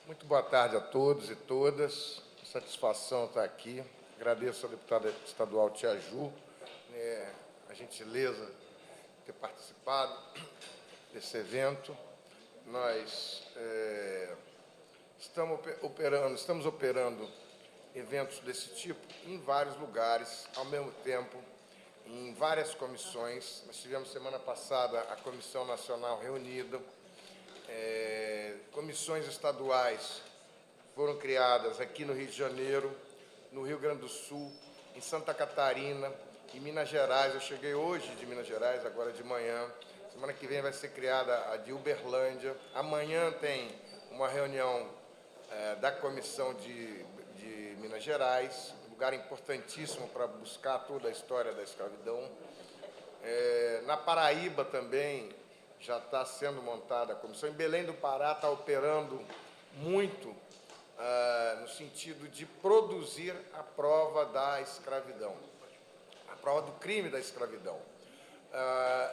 Muito boa tarde a todos e todas. Satisfação estar aqui. Agradeço à deputada estadual Tia Ju, a gentileza de ter participado desse evento. Nós estamos operando eventos desse tipo em vários lugares, ao mesmo tempo, em várias comissões. Nós tivemos semana passada a Comissão Nacional reunida, comissões estaduais foram criadas aqui no Rio de Janeiro, no Rio Grande do Sul, em Santa Catarina, em Minas Gerais. Eu cheguei hoje de Minas Gerais, agora de manhã. Semana que vem vai ser criada a de Uberlândia. Amanhã tem uma reunião da Comissão de Minas Gerais, lugar importantíssimo para buscar toda a história da escravidão. Na Paraíba também já está sendo montada a comissão. Em Belém do Pará está operando muito no sentido de produzir a prova da escravidão, a prova do crime da escravidão.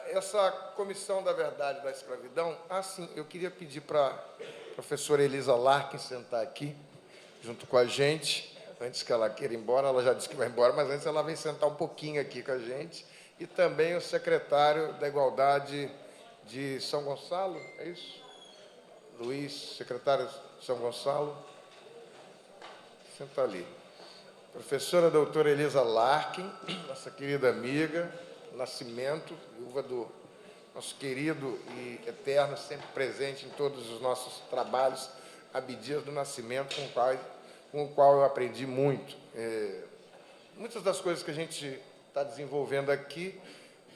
Essa Comissão da Verdade da Escravidão, sim, eu queria pedir para a professora Elisa Larkin sentar aqui, junto com a gente, antes que ela queira ir embora. Ela já disse que vai embora, mas antes ela vem sentar um pouquinho aqui com a gente, e também o secretário da Igualdade de São Gonçalo, é isso? Luiz, secretário de São Gonçalo. Senta ali. Professora doutora Elisa Larkin, nossa querida amiga, Nascimento, viúva do nosso querido e eterno, sempre presente em todos os nossos trabalhos, Abdias do Nascimento, com o qual eu aprendi muito. Muitas das coisas que a gente está desenvolvendo aqui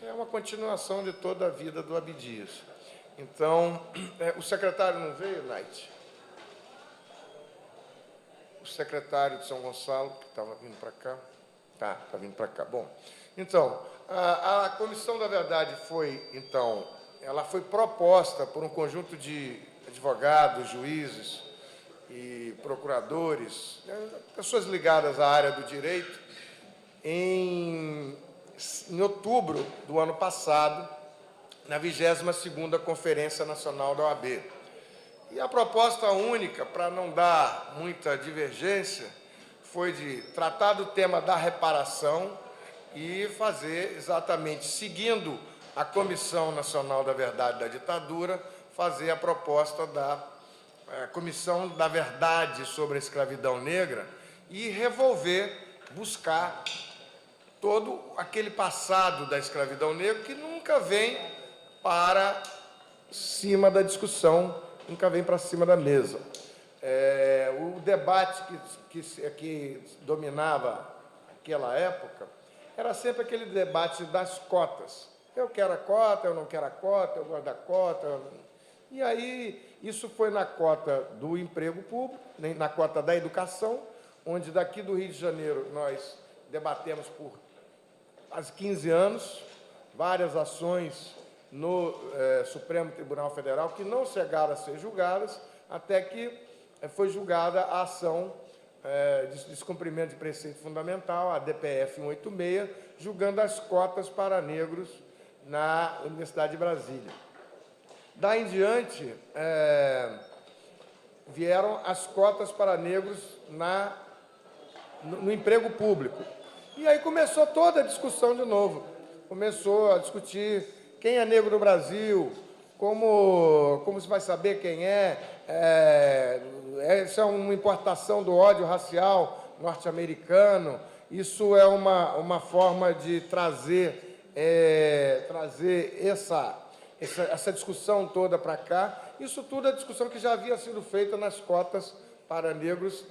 é uma continuação de toda a vida do Abdias. Então, o secretário não veio, Nath? O secretário de São Gonçalo, que estava vindo para cá. Está vindo para cá. Bom, então, a Comissão da Verdade ela foi proposta por um conjunto de advogados, juízes e procuradores, pessoas ligadas à área do direito, em outubro do ano passado, na 22ª Conferência Nacional da OAB. E a proposta única, para não dar muita divergência, foi de tratar do tema da reparação e fazer exatamente, seguindo a Comissão Nacional da Verdade da Ditadura, fazer a proposta da Comissão da Verdade sobre a Escravidão Negra e revolver, buscar todo aquele passado da escravidão negra que nunca vem para cima da discussão, nunca vem para cima da mesa. O debate que dominava aquela época era sempre aquele debate das cotas. Eu quero a cota, eu não quero a cota, eu gosto da cota. E aí, isso foi na cota do emprego público, na cota da educação, onde daqui do Rio de Janeiro nós debatemos por quase 15 anos, várias ações no Supremo Tribunal Federal que não chegaram a ser julgadas, até que foi julgada a ação de descumprimento de preceito fundamental, a DPF 186, julgando as cotas para negros na Universidade de Brasília. Daí em diante, vieram as cotas para negros no emprego público. E aí começou toda a discussão de novo. Começou a discutir quem é negro no Brasil, como se vai saber quem isso é uma importação do ódio racial norte-americano, isso é uma forma de trazer essa discussão toda para cá. Isso tudo é discussão que já havia sido feita nas cotas para negros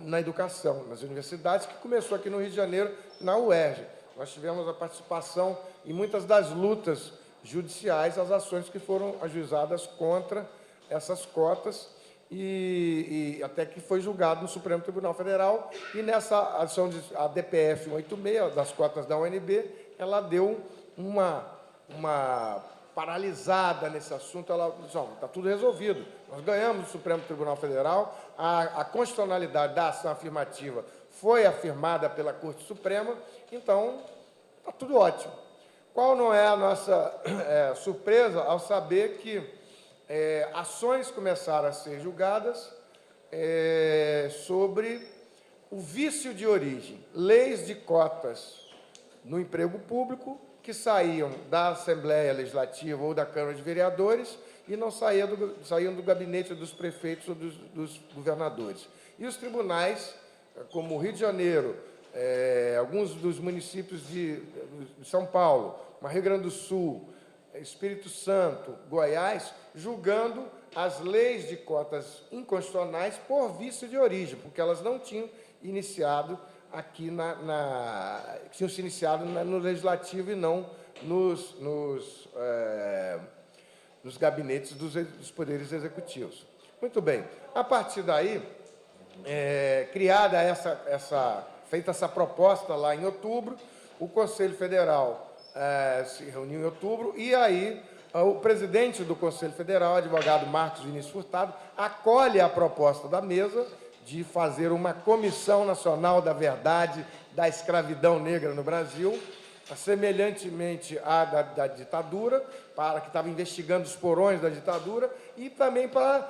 na educação, nas universidades, que começou aqui no Rio de Janeiro, na UERJ. Nós tivemos a participação em muitas das lutas judiciais, as ações que foram ajuizadas contra essas cotas, e até que foi julgado no Supremo Tribunal Federal, e nessa ação, a DPF 186, das cotas da UNB, ela deu uma paralisada nesse assunto. Ela disse: está tudo resolvido, nós ganhamos no Supremo Tribunal Federal, a constitucionalidade da ação afirmativa foi afirmada pela Corte Suprema, então está tudo ótimo. Qual não é a nossa surpresa ao saber que ações começaram a ser julgadas sobre o vício de origem, leis de cotas no emprego público que saíam da Assembleia Legislativa ou da Câmara de Vereadores e não saíam do gabinete dos prefeitos ou dos governadores. E os tribunais, como o Rio de Janeiro, alguns dos municípios de São Paulo, Rio Grande do Sul, Espírito Santo, Goiás, julgando as leis de cotas inconstitucionais por vício de origem, porque elas não tinham iniciado aqui tinham se iniciado no Legislativo e não nos gabinetes dos poderes executivos. Muito bem. A partir daí, feita essa proposta lá em outubro, o Conselho Federal se reuniu em outubro e aí o presidente do Conselho Federal, advogado Marcos Vinícius Furtado, acolhe a proposta da mesa de fazer uma Comissão Nacional da Verdade da Escravidão Negra no Brasil, semelhantemente à da ditadura, que estava investigando os porões da ditadura, e também para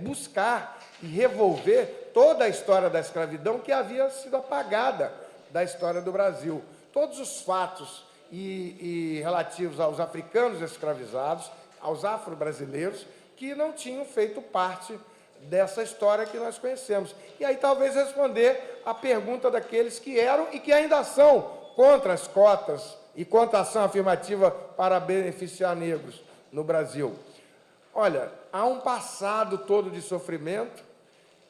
buscar e revolver toda a história da escravidão que havia sido apagada da história do Brasil. Todos os fatos relativos aos africanos escravizados, aos afro-brasileiros, que não tinham feito parte dessa história que nós conhecemos. E aí talvez responder a pergunta daqueles que eram e que ainda são contra as cotas e contra a ação afirmativa para beneficiar negros no Brasil. Olha, há um passado todo de sofrimento,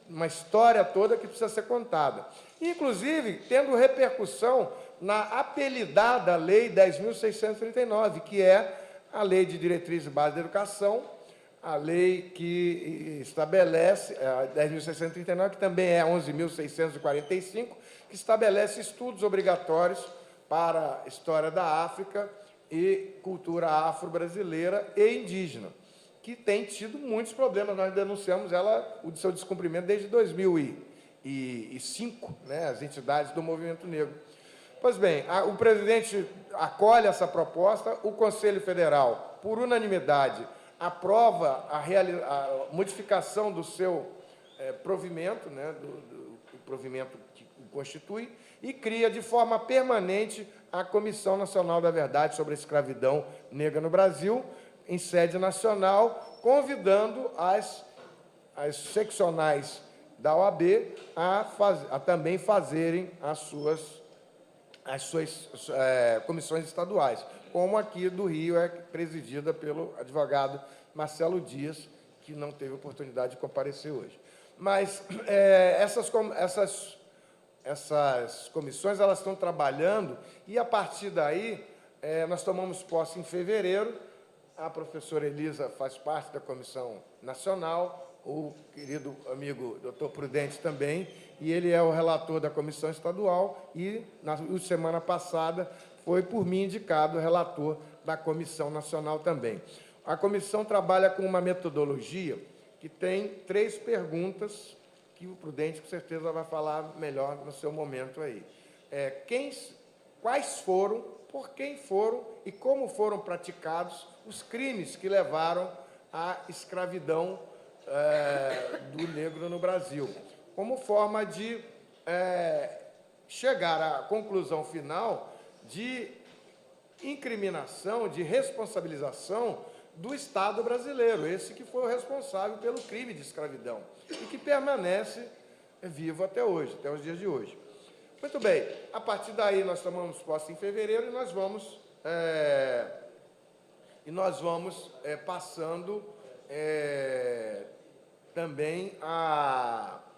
uma história toda que precisa ser contada. Inclusive, tendo repercussão na apelidada Lei 10.639, que é a Lei de Diretrizes e Bases da Educação, a lei que estabelece, a 10.639, que também é a 11.645, que estabelece estudos obrigatórios para a história da África e cultura afro-brasileira e indígena, que tem tido muitos problemas. Nós denunciamos o seu descumprimento desde 2005, né, as entidades do movimento negro. Pois bem, o presidente acolhe essa proposta, o Conselho Federal, por unanimidade, aprova a modificação do seu provimento, né, do provimento que o constitui, e cria de forma permanente a Comissão Nacional da Verdade sobre a Escravidão Negra no Brasil, em sede nacional, convidando as seccionais da OAB a também fazerem as suas comissões estaduais, como aqui do Rio é presidida pelo advogado Marcelo Dias, que não teve oportunidade de comparecer hoje. Mas essas comissões elas estão trabalhando e, a partir daí, nós tomamos posse em fevereiro. A professora Elisa faz parte da Comissão Nacional, o querido amigo doutor Prudente também, e ele é o relator da Comissão Estadual e, na semana passada, foi por mim indicado o relator da Comissão Nacional também. A comissão trabalha com uma metodologia que tem 3 perguntas, que o Prudente, com certeza, vai falar melhor no seu momento aí. Quais foram, por quem foram e como foram praticados os crimes que levaram à escravidão do negro no Brasil, como forma de chegar à conclusão final de incriminação, de responsabilização do Estado brasileiro, esse que foi o responsável pelo crime de escravidão e que permanece vivo até hoje, até os dias de hoje. Muito bem, a partir daí nós tomamos posse em fevereiro e nós vamos passando também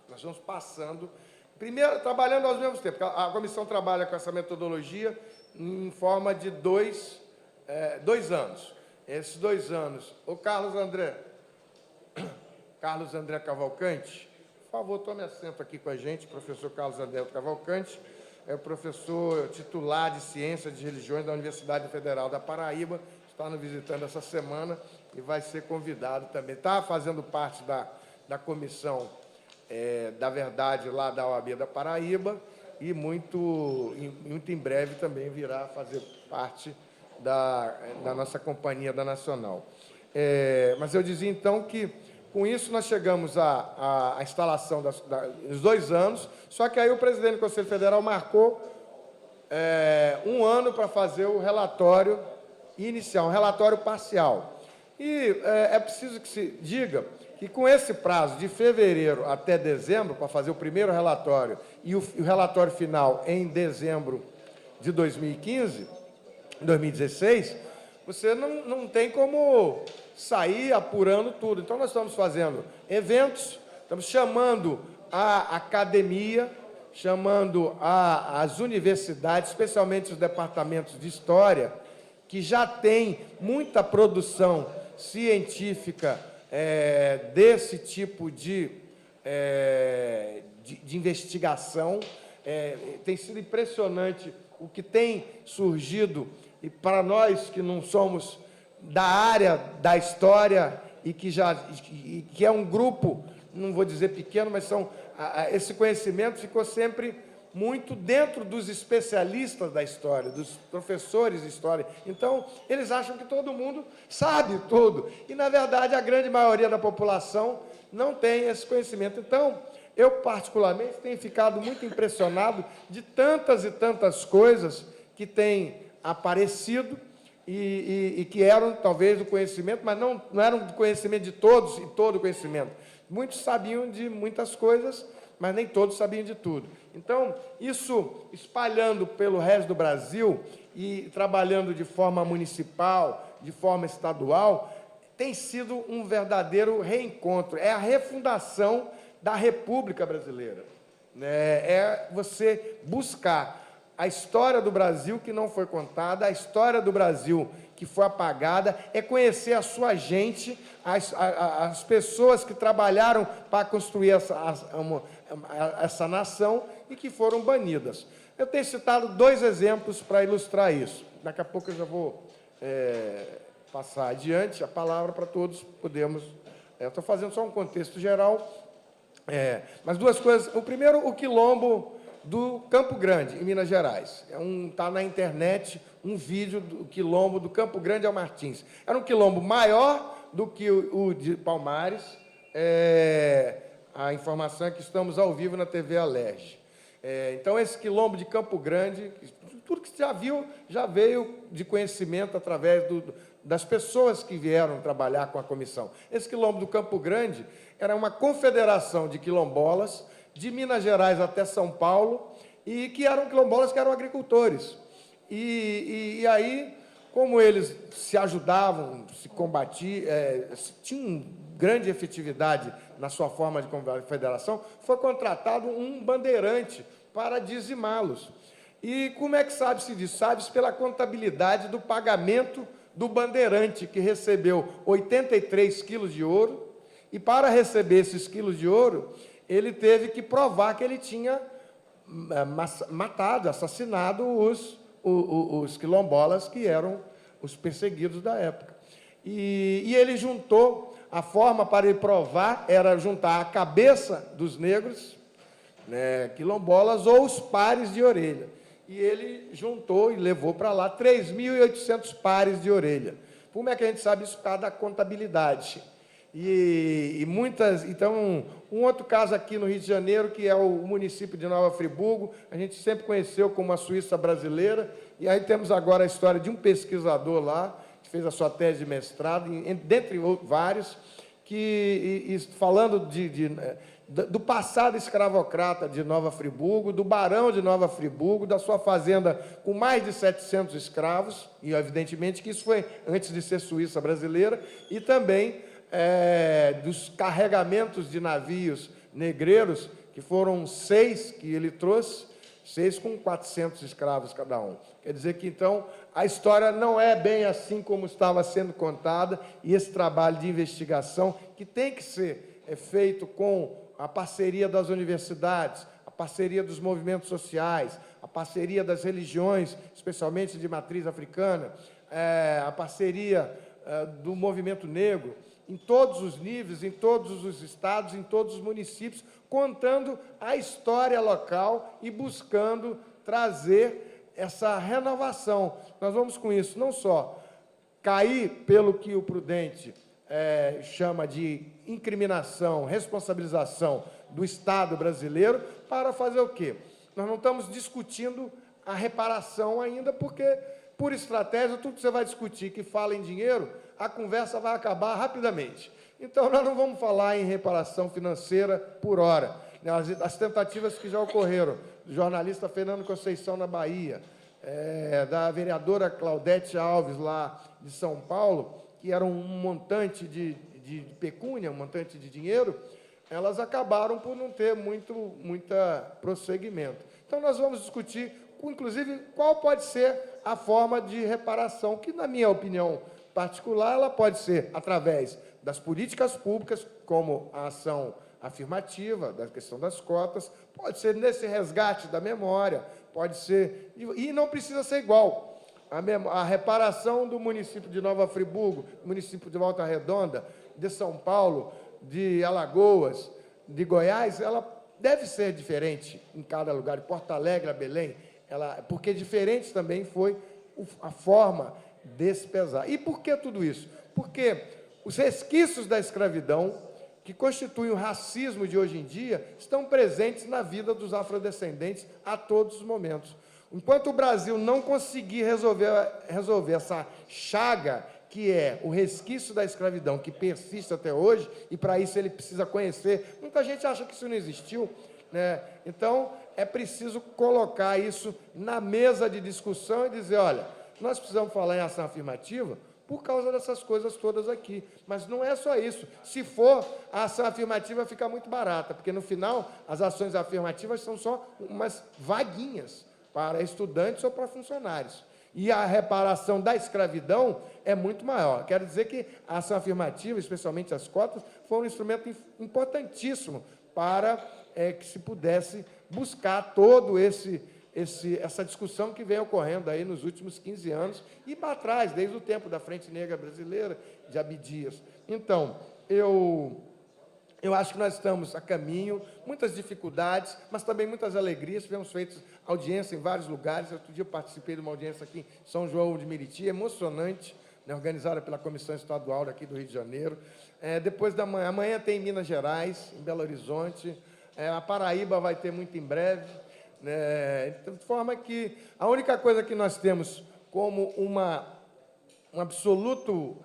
nós vamos passando, primeiro, trabalhando aos mesmos tempos. A comissão trabalha com essa metodologia em forma de 2 anos. Esses 2 anos, o Carlos André Cavalcante, por favor, tome assento aqui com a gente, professor Carlos André Cavalcante, é o professor titular de Ciências de Religiões da Universidade Federal da Paraíba, está nos visitando essa semana e vai ser convidado também. Está fazendo parte da Comissão da Verdade lá da OAB da Paraíba e muito em breve também virá fazer parte da nossa companhia, da Nacional. Mas eu dizia, então, que, com isso, nós chegamos à instalação dos 2 anos, só que aí o presidente do Conselho Federal marcou 1 ano para fazer o relatório inicial, um relatório parcial. E é preciso que se diga que, com esse prazo de fevereiro até dezembro, para fazer o primeiro relatório e o relatório final em dezembro de 2016, você não tem como sair apurando tudo. Então, nós estamos fazendo eventos, estamos chamando a academia, chamando as universidades, especialmente os departamentos de História, que já tem muita produção científica desse tipo de investigação. Tem sido impressionante o que tem surgido, e para nós que não somos da área da história e que é um grupo, não vou dizer pequeno, mas esse conhecimento ficou sempre muito dentro dos especialistas da história, dos professores de história. Então, eles acham que todo mundo sabe tudo. E, na verdade, a grande maioria da população não tem esse conhecimento. Então, eu, particularmente, tenho ficado muito impressionado de tantas e tantas coisas que têm aparecido e que eram, talvez, do conhecimento, mas não eram do conhecimento de todos e todo o conhecimento. Muitos sabiam de muitas coisas, mas nem todos sabiam de tudo. Então, isso espalhando pelo resto do Brasil e trabalhando de forma municipal, de forma estadual, tem sido um verdadeiro reencontro. É a refundação da República Brasileira. É você buscar a história do Brasil que não foi contada, a história do Brasil que foi apagada, é conhecer a sua gente, as pessoas que trabalharam para construir essa nação e que foram banidas. Eu tenho citado 2 exemplos para ilustrar isso. Daqui a pouco eu já vou passar adiante a palavra para todos podermos... estou fazendo só um contexto geral, mas 2 coisas. O primeiro, o quilombo do Campo Grande, em Minas Gerais. Está na internet um vídeo do quilombo do Campo Grande ao Martins. Era um quilombo maior do que o de Palmares. A informação é que estamos ao vivo na TV Alerj. Então, esse quilombo de Campo Grande, tudo que você já viu, já veio de conhecimento através das pessoas que vieram trabalhar com a comissão. Esse quilombo do Campo Grande era uma confederação de quilombolas, de Minas Gerais até São Paulo, e que eram quilombolas que eram agricultores. E aí, como eles se ajudavam, se combatiam, tinham grande efetividade na sua forma de confederação, foi contratado um bandeirante para dizimá-los. E como é que sabe-se disso? Sabe-se pela contabilidade do pagamento do bandeirante, que recebeu 83 quilos de ouro, e para receber esses quilos de ouro, ele teve que provar que ele tinha matado, assassinado os quilombolas, que eram os perseguidos da época. E ele juntou, a forma para ele provar era juntar a cabeça dos negros, quilombolas, ou os pares de orelha. E ele juntou e levou para lá 3.800 pares de orelha. Como é que a gente sabe isso? Por causa da contabilidade. E muitas... Então, um outro caso aqui no Rio de Janeiro, que é o município de Nova Friburgo, a gente sempre conheceu como a Suíça brasileira, e aí temos agora a história de um pesquisador lá, que fez a sua tese de mestrado, dentre vários, falando do passado escravocrata de Nova Friburgo, do barão de Nova Friburgo, da sua fazenda com mais de 700 escravos, e evidentemente que isso foi antes de ser Suíça brasileira, e também dos carregamentos de navios negreiros, que foram 6 que ele trouxe, 6 com 400 escravos cada um. Quer dizer que, então, a história não é bem assim como estava sendo contada, e esse trabalho de investigação, que tem que ser feito com a parceria das universidades, a parceria dos movimentos sociais, a parceria das religiões, especialmente de matriz africana, a parceria do movimento negro, em todos os níveis, em todos os estados, em todos os municípios, contando a história local e buscando trazer essa renovação. Nós vamos, com isso, não só cair pelo que o Prudente chama de incriminação, responsabilização do Estado brasileiro, para fazer o quê? Nós não estamos discutindo a reparação ainda, porque, por estratégia, tudo que você vai discutir que fala em dinheiro, a conversa vai acabar rapidamente. Então, nós não vamos falar em reparação financeira por hora. As tentativas que já ocorreram, do jornalista Fernando Conceição, na Bahia, da vereadora Claudete Alves, lá de São Paulo, que era um montante de pecúnia, um montante de dinheiro, elas acabaram por não ter muito prosseguimento. Então, nós vamos discutir, inclusive, qual pode ser a forma de reparação, que, na minha opinião particular, ela pode ser através das políticas públicas, como a ação afirmativa, da questão das cotas, pode ser nesse resgate da memória, pode ser, e não precisa ser igual. A reparação do município de Nova Friburgo, município de Volta Redonda, de São Paulo, de Alagoas, de Goiás, ela deve ser diferente em cada lugar, de Porto Alegre a Belém, porque diferente também foi a forma desse pesar. E por que tudo isso? Porque os resquícios da escravidão, que constituem o racismo de hoje em dia, estão presentes na vida dos afrodescendentes a todos os momentos. Enquanto o Brasil não conseguir resolver essa chaga, que é o resquício da escravidão, que persiste até hoje, e para isso ele precisa conhecer, muita gente acha que isso não existiu, né? Então, é preciso colocar isso na mesa de discussão e dizer, olha, nós precisamos falar em ação afirmativa por causa dessas coisas todas aqui. Mas não é só isso. Se for, a ação afirmativa fica muito barata, porque, no final, as ações afirmativas são só umas vaguinhas para estudantes ou para funcionários. E a reparação da escravidão é muito maior. Quero dizer que a ação afirmativa, especialmente as cotas, foi um instrumento importantíssimo para que se pudesse buscar todo essa discussão que vem ocorrendo aí nos últimos 15 anos e para trás, desde o tempo da Frente Negra Brasileira, de Abdias. Então, eu acho que nós estamos a caminho, muitas dificuldades, mas também muitas alegrias. Tivemos feito audiência em vários lugares. Outro dia eu participei de uma audiência aqui em São João de Meriti, emocionante, né, organizada pela Comissão Estadual daqui do Rio de Janeiro. Depois da manhã, amanhã tem em Minas Gerais, em Belo Horizonte. A Paraíba vai ter muito em breve. De forma que a única coisa que nós temos como um absoluto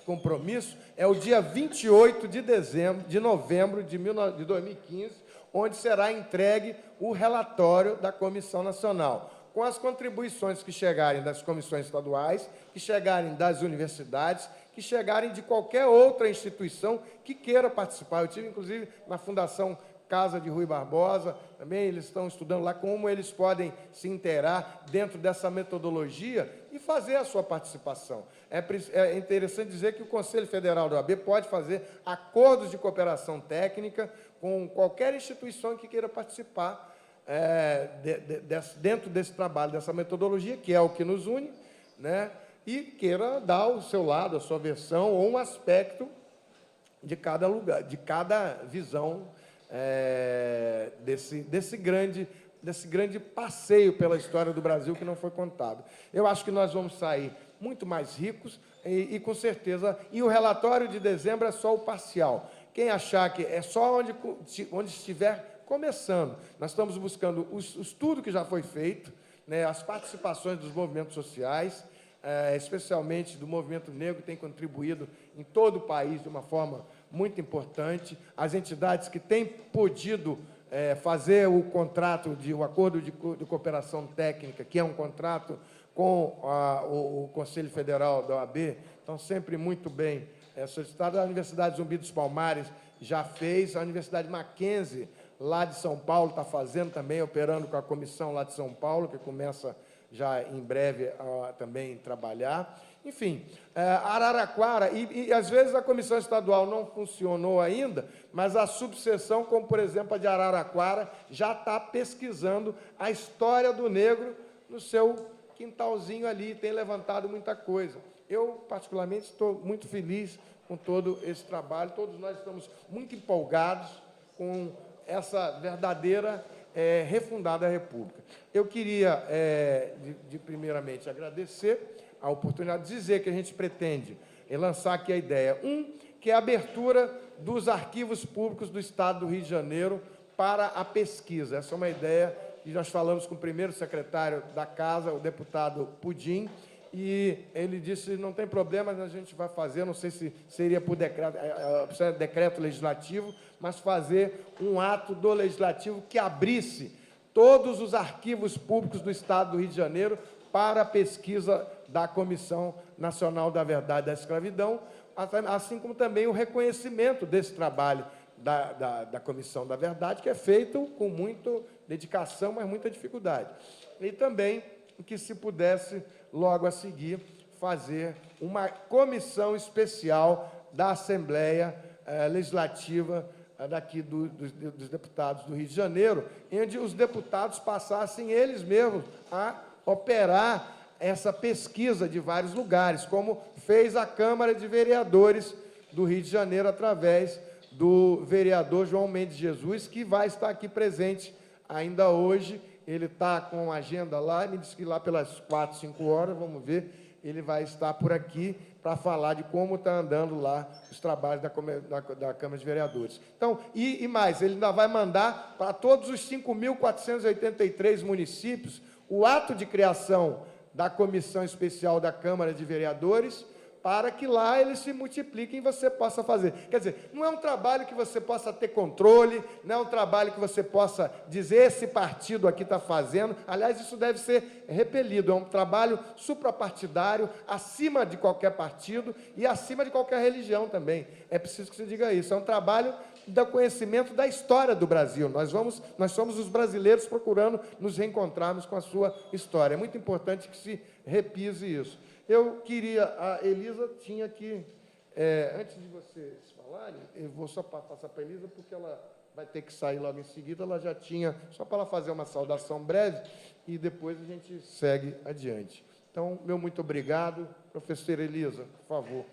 compromisso é o dia 28 de novembro de 2015, onde será entregue o relatório da Comissão Nacional, com as contribuições que chegarem das comissões estaduais, que chegarem das universidades, que chegarem de qualquer outra instituição que queira participar. Eu tive, inclusive, na Fundação Casa de Rui Barbosa, também eles estão estudando lá como eles podem se inteirar dentro dessa metodologia e fazer a sua participação. É interessante dizer que o Conselho Federal da OAB pode fazer acordos de cooperação técnica com qualquer instituição que queira participar dentro desse trabalho, dessa metodologia, que é o que nos une, né, e queira dar o seu lado, a sua versão ou um aspecto de cada lugar, de cada visão desse grande passeio pela história do Brasil que não foi contado. Eu acho que nós vamos sair muito mais ricos e com certeza, e o relatório de dezembro é só o parcial. Quem achar que é só onde estiver começando, nós estamos buscando o estudo que já foi feito, né, as participações dos movimentos sociais, especialmente do movimento negro, que tem contribuído em todo o país de uma forma muito importante, as entidades que têm podido fazer o acordo de cooperação técnica, que é um contrato com o Conselho Federal da OAB, estão sempre muito bem solicitados. A Universidade Zumbi dos Palmares já fez, a Universidade Mackenzie, lá de São Paulo, está fazendo também, operando com a comissão lá de São Paulo, que começa já em breve também trabalhar. Enfim, Araraquara, e às vezes a comissão estadual não funcionou ainda, mas a subseção, como por exemplo a de Araraquara, já está pesquisando a história do negro no seu quintalzinho ali, tem levantado muita coisa. Eu, particularmente, estou muito feliz com todo esse trabalho, todos nós estamos muito empolgados com essa verdadeira refundada a República. Eu queria, primeiramente, agradecer a oportunidade de dizer que a gente pretende lançar aqui a ideia. Que é a abertura dos arquivos públicos do Estado do Rio de Janeiro para a pesquisa. Essa é uma ideia que nós falamos com o primeiro secretário da Casa, o deputado Pudim, e ele disse, não tem problema, a gente vai fazer, não sei se seria por decreto legislativo, mas fazer um ato do Legislativo que abrisse todos os arquivos públicos do Estado do Rio de Janeiro para a pesquisa da Comissão Nacional da Verdade e da Escravidão, assim como também o reconhecimento desse trabalho da Comissão da Verdade, que é feito com muita dedicação, mas muita dificuldade. E também que se pudesse, logo a seguir, fazer uma comissão especial da Assembleia Legislativa daqui dos deputados do Rio de Janeiro, onde os deputados passassem eles mesmos a operar essa pesquisa de vários lugares, como fez a Câmara de Vereadores do Rio de Janeiro, através do vereador João Mendes Jesus, que vai estar aqui presente ainda hoje. Ele está com a agenda lá, me disse que lá pelas 4, 5 horas, vamos ver, ele vai estar por aqui para falar de como está andando lá os trabalhos da Câmara de Vereadores. Então, e mais, ele ainda vai mandar para todos os 5.483 municípios o ato de criação da Comissão Especial da Câmara de Vereadores, para que lá eles se multipliquem e você possa fazer. Quer dizer, não é um trabalho que você possa ter controle, não é um trabalho que você possa dizer esse partido aqui está fazendo. Aliás, isso deve ser repelido. É um trabalho suprapartidário, acima de qualquer partido e acima de qualquer religião também. É preciso que se diga isso. É um trabalho do conhecimento da história do Brasil. Nós somos os brasileiros procurando nos reencontrarmos com a sua história. É muito importante que se repise isso. Eu queria, a Elisa tinha que, antes de vocês falarem, eu vou só passar para a Elisa, porque ela vai ter que sair logo em seguida, ela já tinha, só para ela fazer uma saudação breve, e depois a gente segue adiante. Então, meu muito obrigado. Professora Elisa, por favor.